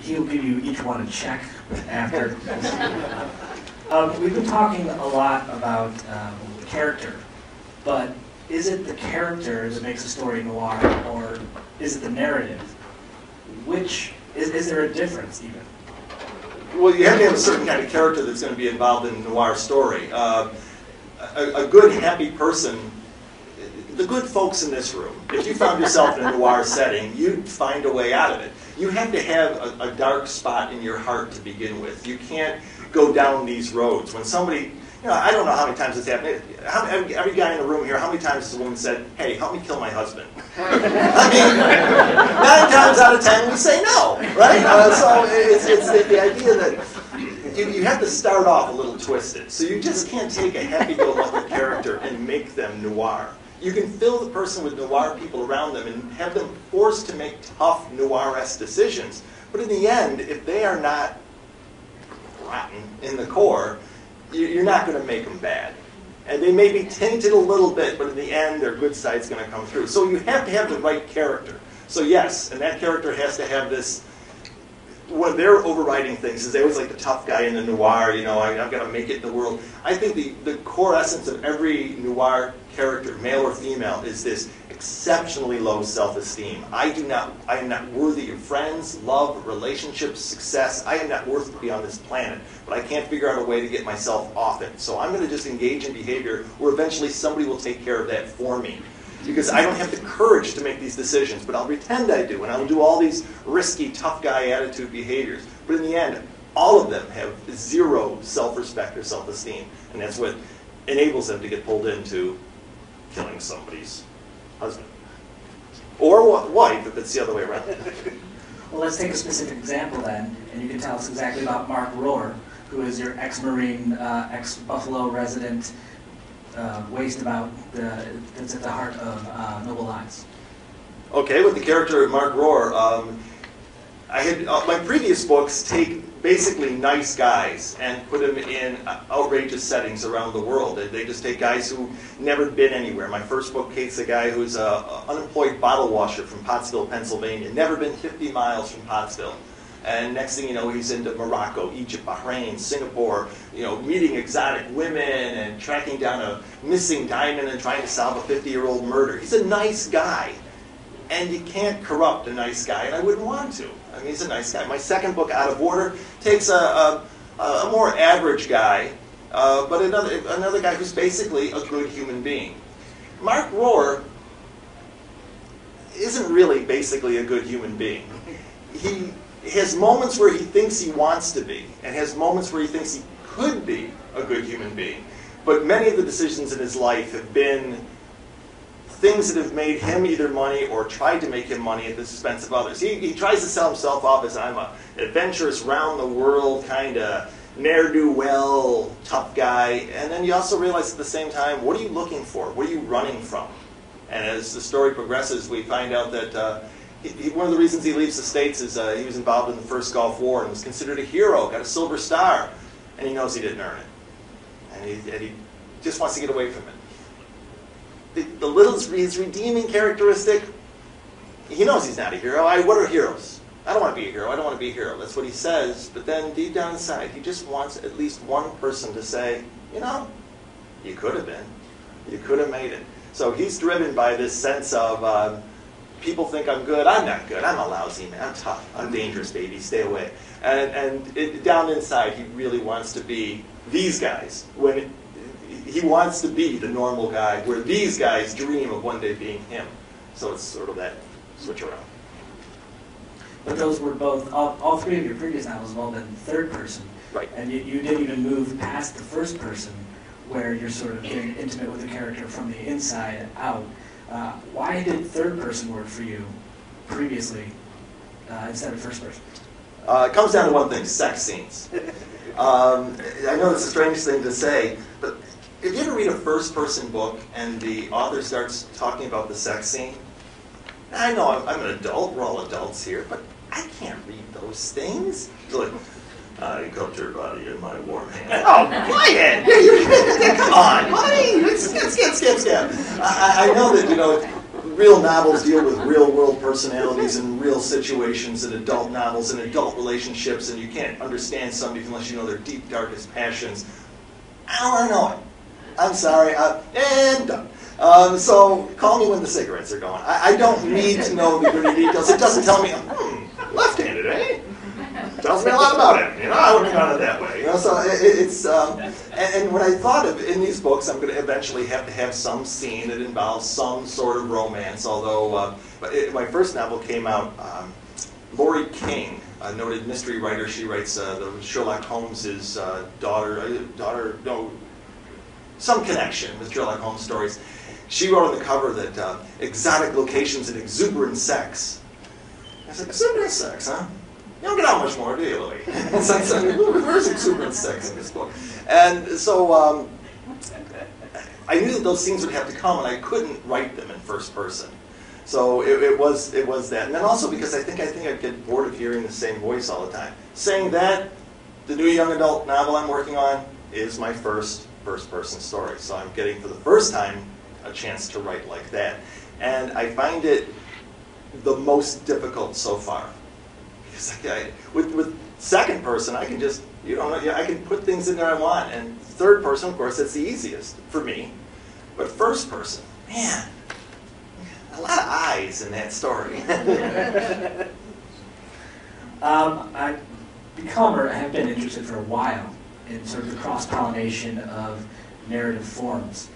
He'll give you each one a check after. We've been talking a lot about character, but is it the character that makes a story noir, or is it the narrative? Which, is there a difference even? Well, you have to have a certain kind of character that's going to be involved in a noir story. A good, happy person, the good folks in this room, if you found yourself in a noir setting, you'd find a way out of it. You have to have a dark spot in your heart to begin with. You can't go down these roads. When somebody, I don't know how many times it's happened. Every guy in the room here, how many times has a woman said, "Hey, help me kill my husband"? I mean, 9 times out of 10 we say no, right? So it's the idea that you have to start off a little twisted. So you just can't take a happy-go-lucky character and make them noir. You can fill the person with noir people around them and have them forced to make tough noir-esque decisions. But in the end, if they are not rotten in the core, you're not going to make them bad. And they may be tinted a little bit, but in the end, their good side's going to come through. So you have to have the right character. So yes, and that character has to have this, one of their overriding things is they always like the tough guy in the noir, I've got to make it in the world. I think the core essence of every noir character, male or female, is this exceptionally low self-esteem. I am not worthy of friends, love, relationships, success. I am not worth to be on this planet, but I can't figure out a way to get myself off it. So I'm going to just engage in behavior where eventually somebody will take care of that for me. Because I don't have the courage to make these decisions, but I'll pretend I do, and I'll do all these risky, tough guy attitude behaviors. But in the end, all of them have zero self-respect or self-esteem, and that's what enables them to get pulled into killing somebody's husband. Or wife, if it's the other way around. Well, let's take a specific example then, and you can tell us exactly about Mark Rohr, who is your ex-Marine, ex-Buffalo resident, waistabout that's at the heart of Noble Lies. Okay, with the character of Mark Rohr, I had my previous books take basically nice guys and put them in outrageous settings around the world. They just take guys who've never been anywhere. My first book takes a guy who's an unemployed bottle washer from Pottsville, Pennsylvania, never been 50 miles from Pottsville. And next thing you know, he's into Morocco, Egypt, Bahrain, Singapore, meeting exotic women and tracking down a missing diamond and trying to solve a 50-year-old murder. He's a nice guy. And you can't corrupt a nice guy, and I wouldn't want to. I mean, he's a nice guy. My second book, Out of Order, takes a more average guy, but another guy who's basically a good human being. Mark Rohr isn't really basically a good human being. He has moments where he thinks he wants to be, and has moments where he thinks he could be a good human being. But many of the decisions in his life have been things that have made him either money or tried to make him money at the expense of others. He tries to sell himself off as I'm an adventurous, round-the-world kind of ne'er-do-well tough guy. And then you also realize at the same time, what are you looking for? What are you running from? And as the story progresses, we find out that one of the reasons he leaves the States is he was involved in the first Gulf War and was considered a hero, got a Silver Star, and he knows he didn't earn it. And he just wants to get away from it. The little his redeeming characteristic, he knows he's not a hero. What are heroes? I don't want to be a hero. I don't want to be a hero. That's what he says. But then deep down inside, he just wants at least one person to say, you could have been. You could have made it. So he's driven by this sense of people think I'm good. I'm not good. I'm a lousy man. I'm tough. I'm dangerous, baby. Stay away. And down inside, he really wants to be these guys. When he wants to be the normal guy, where these guys dream of one day being him. So it's sort of that switch around. But those were both, all three of your previous novels have all been third person. Right. And you didn't even move past the first person, where you're sort of getting intimate with the character from the inside out. Why did third person work for you previously instead of first person? It comes down to one thing, sex scenes. I know it's a strange thing to say, but if you ever read a first-person book and the author starts talking about the sex scene, I know I'm an adult, we're all adults here, but I can't read those things. It's like, I cupped your body in my warm hand. Oh, quiet! Come on, buddy! Skip. I know that, real novels deal with real-world personalities and real situations, and adult novels and adult relationships, and you can't understand somebody unless you know their deep, darkest passions. I don't want to know it. I'm sorry, and done. So call me when the cigarettes are going. I don't need to know the gritty details. It doesn't tell me, left-handed, eh? Tells me a lot about him. You know, I wouldn't have gone it that way. You know, so it's and when I thought of in these books, I'm going to eventually have to have some scene that involves some sort of romance. Although my first novel came out, Laurie King, a noted mystery writer, she writes the Sherlock Holmes's some connection with Sherlock Holmes stories. She wrote on the cover that exotic locations and exuberant sex. I said, exuberant sex, huh? You don't get out much more, do you, Louis? It's like, where's exuberant sex in this book? And so I knew that those scenes would have to come, and I couldn't write them in first person. So it was that. And then also because I think I'd get bored of hearing the same voice all the time. Saying that, the new young adult novel I'm working on is my first-person story. So I'm getting, for the first time, a chance to write like that. And I find it the most difficult so far. With second person, I can just, I can put things in there I want. And third person, of course, that's the easiest for me. But first person, man, a lot of eyes in that story. I have been interested for a while in sort of the cross-pollination of narrative forms.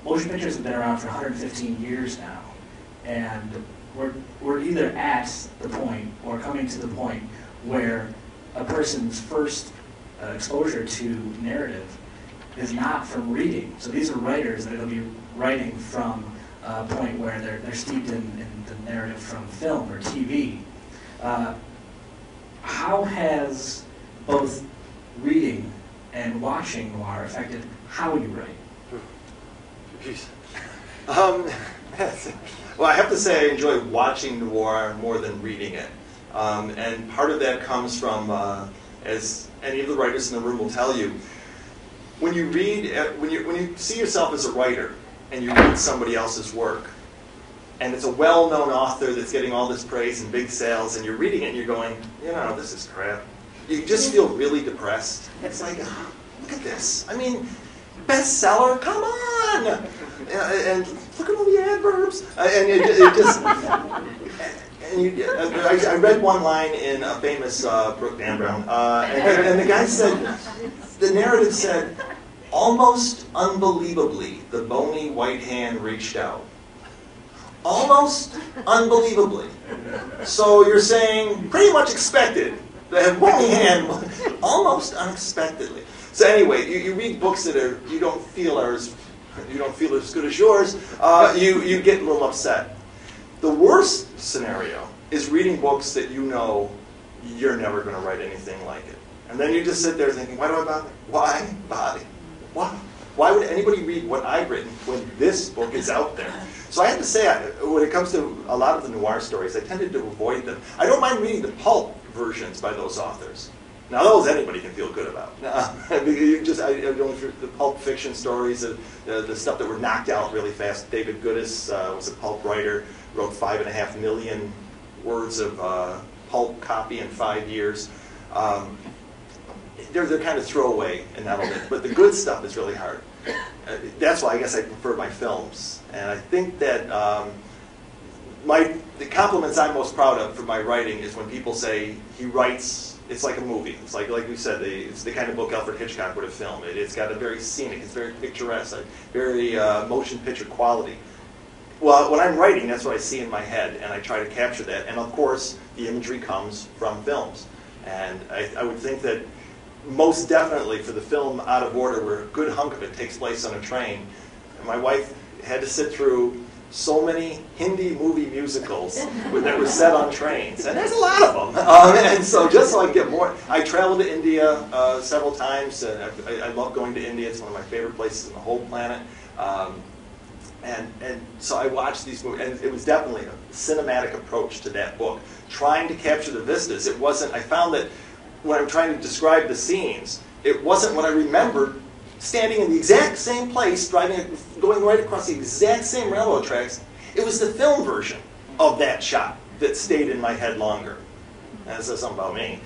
Motion pictures have been around for 115 years now, and we're either at the point or coming to the point where a person's first exposure to narrative is not from reading. So these are writers that will be writing from a point where they're steeped in the narrative from film or TV. How has both reading and watching noir affected how you write? Well, I have to say I enjoy watching noir more than reading it. And part of that comes from, as any of the writers in the room will tell you, when you read, when you see yourself as a writer and you read somebody else's work, and it's a well-known author that's getting all this praise and big sales, and you're reading it and you're going, this is crap. You just feel really depressed. It's like, look at this. I mean, bestseller, come on! And look at all the adverbs. I read one line in a famous Brooke Dan Brown, and the guy said, the narrative said, almost unbelievably, the bony white hand reached out. Almost unbelievably. So you're saying, pretty much expected, the bony hand, almost unexpectedly. So anyway, you read books that you don't feel are as good as yours, you get a little upset. The worst scenario is reading books that you know you're never going to write anything like it. And then you just sit there thinking, why do I bother? Why bother? Why would anybody read what I've written when this book is out there? So I have to say, when it comes to a lot of the noir stories, I tended to avoid them. I don't mind reading the pulp versions by those authors. Now, those anybody can feel good about. I don't the pulp fiction stories, the stuff that were knocked out really fast. David Goodis was a pulp writer, wrote 5.5 million words of pulp copy in 5 years. They're kind of throwaway in that little bit, but the good stuff is really hard. That's why I guess I prefer my films. And I think that the compliments I'm most proud of for my writing is when people say he writes. It's like a movie. It's like we said, it's the kind of book Alfred Hitchcock would have filmed. It's got a very scenic, it's very picturesque, very motion picture quality. Well, when I'm writing, that's what I see in my head, and I try to capture that. And of course, the imagery comes from films. And I would think that most definitely for the film Out of Order, where a good hunk of it takes place on a train, my wife had to sit through so many Hindi movie musicals that were set on trains, and there's a lot of them. And so just so I get more, I traveled to India several times, and I love going to India. It's one of my favorite places on the whole planet. And so I watched these movies, and it was definitely a cinematic approach to that book, trying to capture the vistas. It wasn't. I found that when I'm trying to describe the scenes, it wasn't what I remembered. Standing in the exact same place, going right across the exact same railroad tracks, It was the film version of that shot that stayed in my head longer. That says something about me.